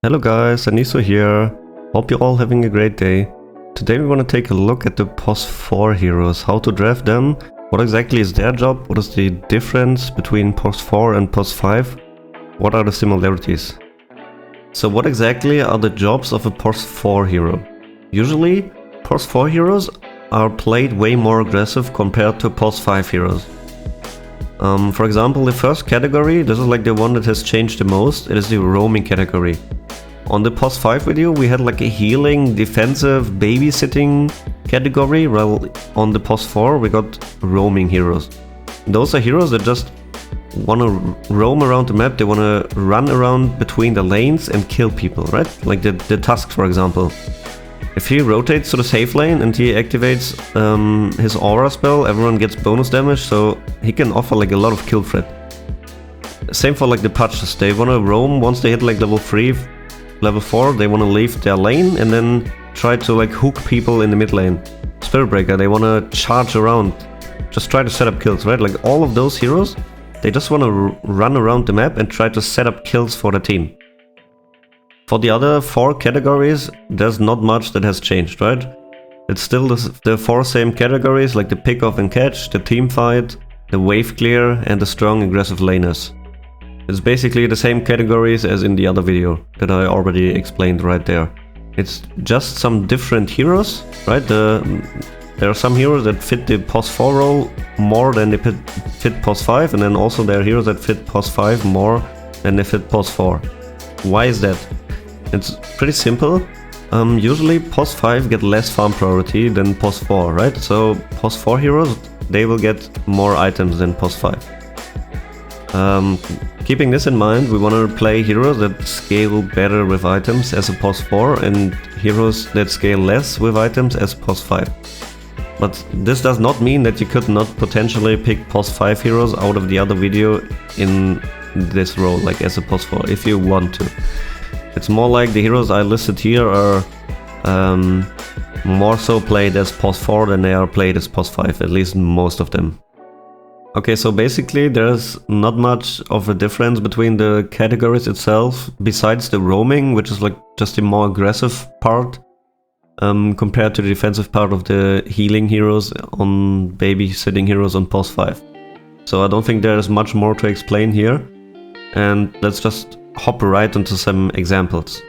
Hello guys, Aniso here. Hope you're all having a great day. Today we want to take a look at the POS4 heroes, how to draft them, what exactly is their job, what is the difference between POS4 and POS5, what are the similarities. So what exactly are the jobs of a POS4 hero? Usually, POS4 heroes are played way more aggressive compared to POS5 heroes. For example, the first category, this is like the one that has changed the most, it is the roaming category. On the POS5 video we had like a healing, defensive, babysitting category, while on the POS4 we got roaming heroes. Those are heroes that just want to roam around the map, they want to run around between the lanes and kill people, right? Like the Tusk, for example. If he rotates to the safe lane and he activates his aura spell, everyone gets bonus damage, so he can offer like a lot of kill threat. Same for like the Patches, they want to roam once they hit like level 3, level 4, they want to leave their lane and then try to like hook people in the mid lane. Spirit Breaker, they want to charge around, just try to set up kills, right? Like all of those heroes, they just want to run around the map and try to set up kills for the team. For the other 4 categories, there's not much that has changed, right? It's still the 4 same categories, like the pick off and catch, the team fight, the wave clear, and the strong aggressive laners. It's basically the same categories as in the other video that I already explained right there. It's just some different heroes, right? There are some heroes that fit the POS4 role more than they fit POS5, and then also there are heroes that fit POS5 more than they fit POS4. Why is that? It's pretty simple. Usually POS5 get less farm priority than POS4, right? So POS4 heroes, they will get more items than POS5. Keeping this in mind, we want to play heroes that scale better with items as a POS4 and heroes that scale less with items as POS5. But this does not mean that you could not potentially pick POS5 heroes out of the other video in this role, like as a POS4, if you want to. It's more like the heroes I listed here are more so played as POS4 than they are played as POS5, at least most of them. Okay, so basically there's not much of a difference between the categories itself, besides the roaming, which is like just the more aggressive part, compared to the defensive part of the healing heroes on babysitting heroes on POS5. So I don't think there's much more to explain here, and let's just hop right into some examples.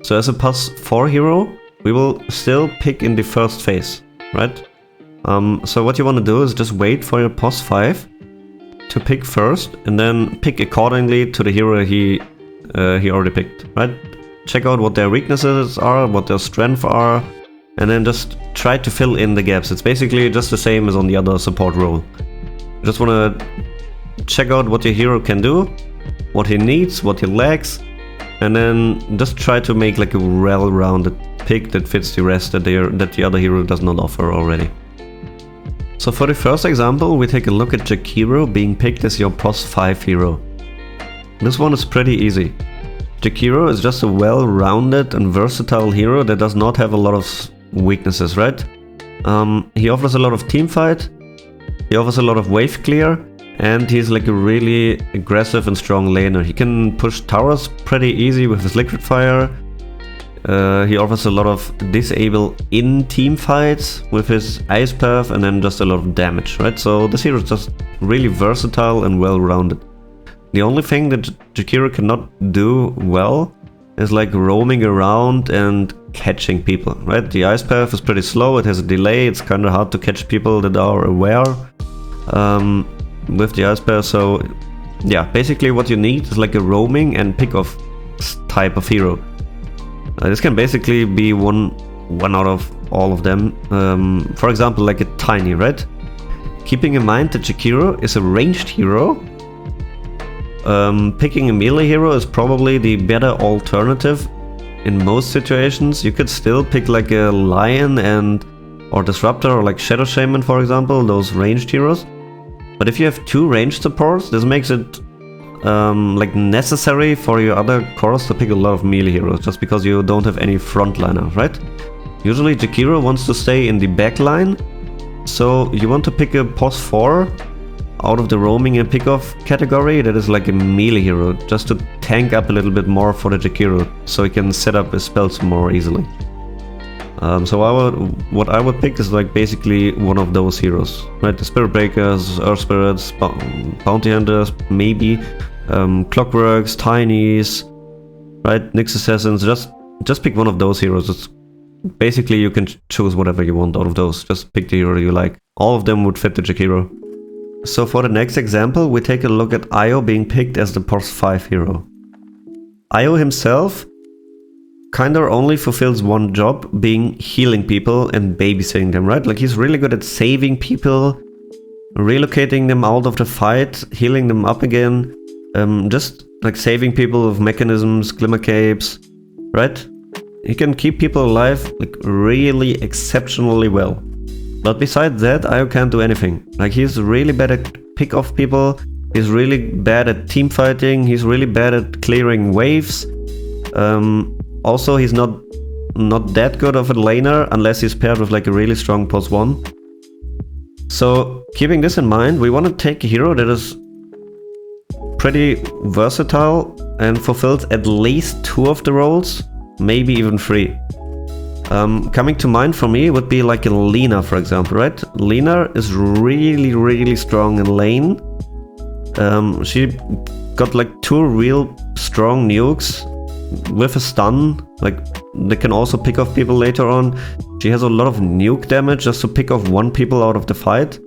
So as a POS4 hero, we will still pick in the first phase, right? So what you want to do is just wait for your POS5 to pick first, and then pick accordingly to the hero he already picked, right? Check out what their weaknesses are, what their strengths are, and then just try to fill in the gaps. It's basically just the same as on the other support role. You just want to check out what your hero can do, what he needs, what he lacks, and then just try to make like a well-rounded pick that fits the rest that the other hero does not offer already. So for the first example, we take a look at Jakiro being picked as your POS5 hero. This one is pretty easy. Jakiro is just a well-rounded and versatile hero that does not have a lot of weaknesses, right? He offers a lot of team fight, he offers a lot of wave clear, and he's like a really aggressive and strong laner. He can push towers pretty easy with his liquid fire. He offers a lot of disable in team fights with his ice path, and then just a lot of damage, right? So this hero is just really versatile and well-rounded. The only thing that Jakiro cannot do well is like roaming around and catching people, right? The ice path is pretty slow, it has a delay, it's kind of hard to catch people that are aware with the ice path. So yeah, basically what you need is like a roaming and pick-off type of hero. This can basically be one out of all of them. For example, like a Tiny, right? Keeping in mind that Jakiro is a ranged hero, picking a melee hero is probably the better alternative in most situations. You could still pick like a Lion or Disruptor or like Shadow Shaman, for example, those ranged heroes. But if you have 2 ranged supports, this makes it like necessary for your other cores to pick a lot of melee heroes, just because you don't have any frontliner, right? Usually Jakiro wants to stay in the back line, so you want to pick a POS4 out of the roaming and pick-off category, that is like a melee hero, just to tank up a little bit more for the Jakiro, so he can set up his spells more easily. So what I would pick is like basically one of those heroes, right? The Spirit Breakers, Earth Spirits, Bounty Hunters, maybe, Clockworks, Tinies, right? Nyx Assassins, just pick one of those heroes. It's basically, you can choose whatever you want out of those. Just pick the hero you like. All of them would fit the Jakiro. So for the next example, we take a look at Io being picked as the POS 5 hero. Io himself kinda only fulfills one job, being healing people and babysitting them, right? Like, he's really good at saving people, relocating them out of the fight, healing them up again, just like saving people with mechanisms, glimmer capes, right? He can keep people alive like really exceptionally well. But besides that, Io can't do anything. Like, he's really bad at pick off people, he's really bad at team fighting, he's really bad at clearing waves. Also, he's not that good of a laner unless he's paired with like a really strong POS 1. So keeping this in mind, we want to take a hero that is pretty versatile and fulfills at least 2 of the roles, maybe even 3. Coming to mind for me would be like a Lina, for example, right? Lina is really strong in lane. She got like 2 real strong nukes with a stun, like they can also pick off people later on. She has a lot of nuke damage just to pick off 1 people out of the fight.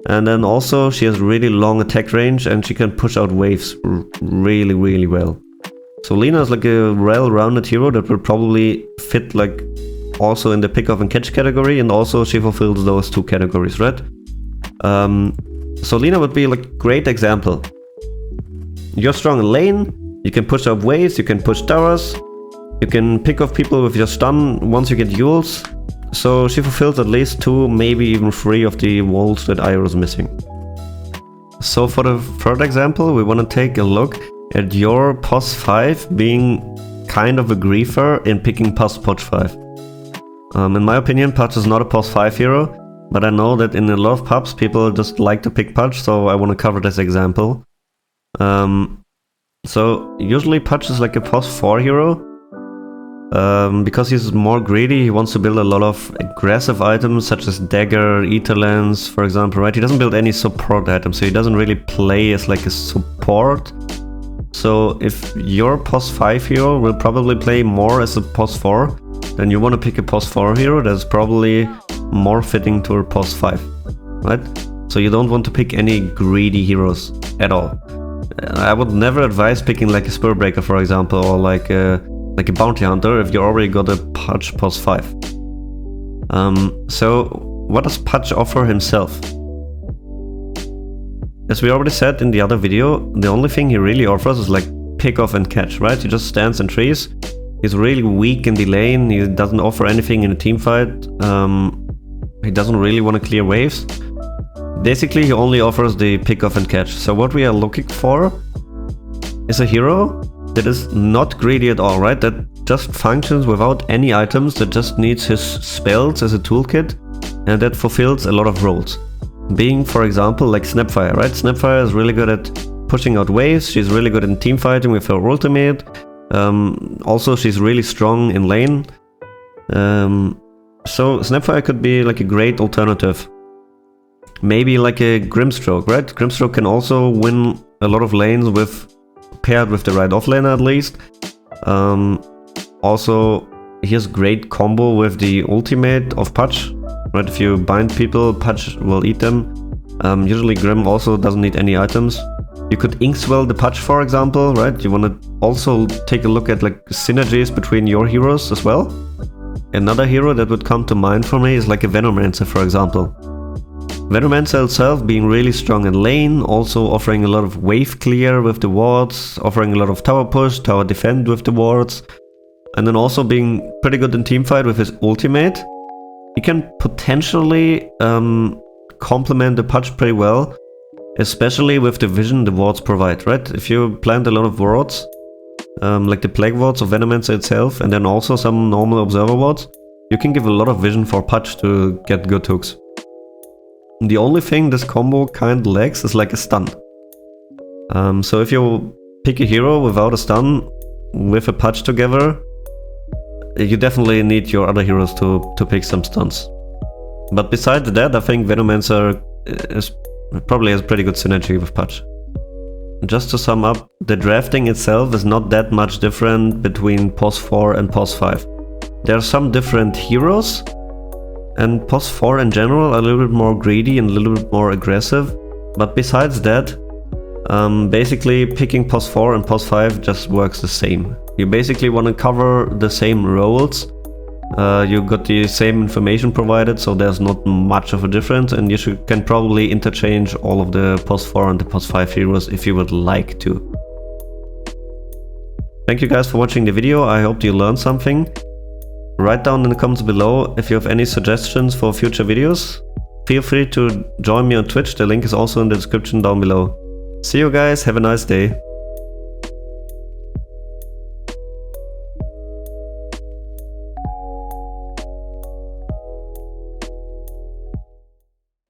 And then also she has really long attack range and she can push out waves really well. So Lina is like a well-rounded hero that will probably fit like also in the pick off and catch category, and also she fulfills those 2 categories, right? So Lina would be like a great example. You're strong in lane, you can push up waves, you can push towers, you can pick off people with your stun once you get Yules. So she fulfills at least 2, maybe even 3 of the walls that Io is missing. So for the third example, we want to take a look at your POS 5 being kind of a griefer in picking POS 5. In my opinion, Pudge is not a POS 5 hero, but I know that in a lot of pubs people just like to pick Pudge, so I want to cover this example. So usually Pudge is like a POS 4 hero, because he's more greedy. He wants to build a lot of aggressive items such as Dagger, Ether Lens, for example, right? He doesn't build any support items, so he doesn't really play as like a support. So if your POS 5 hero will probably play more as a POS 4, then you want to pick a POS 4 hero that's probably more fitting to a POS 5, right? So you don't want to pick any greedy heroes at all. I would never advise picking like a Spirit Breaker, for example, or like a Bounty Hunter if you already got a Pudge POS 5. So what does Pudge offer himself? As we already said in the other video, the only thing he really offers is like pick off and catch, right? He just stands in trees. He's really weak in the lane. He doesn't offer anything in a team fight. He doesn't really want to clear waves. Basically, he only offers the pick off and catch. So what we are looking for is a hero that is not greedy at all, right? That just functions without any items, that just needs his spells as a toolkit, and that fulfills a lot of roles. Being, for example, like Snapfire, right? Snapfire is really good at pushing out waves. She's really good in team fighting with her ultimate. Also, she's really strong in lane. So Snapfire could be like a great alternative. Maybe like a Grimstroke, right? Grimstroke can also win a lot of lanes paired with the right offlaner at least. Also, he has great combo with the ultimate of Pudge, right? If you bind people, Pudge will eat them. Usually Grim also doesn't need any items. You could Inkswell the Pudge, for example, right? You want to also take a look at like synergies between your heroes as well. Another hero that would come to mind for me is like a Venomancer, for example. Venomancer itself being really strong in lane, also offering a lot of wave clear with the wards, offering a lot of tower push, tower defend with the wards, and then also being pretty good in teamfight with his ultimate. He can potentially complement the Pudge pretty well, especially with the vision the wards provide, right? If you plant a lot of wards, like the Plague Wards of Venomancer itself, and then also some normal Observer Wards, you can give a lot of vision for Pudge to get good hooks. The only thing this combo kind of lacks is like a stun. So if you pick a hero without a stun, with a patch together, you definitely need your other heroes to pick some stuns. But besides that, I think Venomancer probably has pretty good synergy with patch. Just to sum up, the drafting itself is not that much different between POS 4 and POS 5. There are some different heroes, and POS 4 in general are a little bit more greedy and a little bit more aggressive. But besides that, basically picking POS 4 and POS 5 just works the same. You basically want to cover the same roles. You got the same information provided, so there's not much of a difference, and you can probably interchange all of the POS 4 and the POS 5 heroes if you would like to. Thank you guys for watching the video. I hope you learned something. Write down in the comments below if you have any suggestions for future videos. Feel free to join me on Twitch, the link is also in the description down below. See you guys, have a nice day.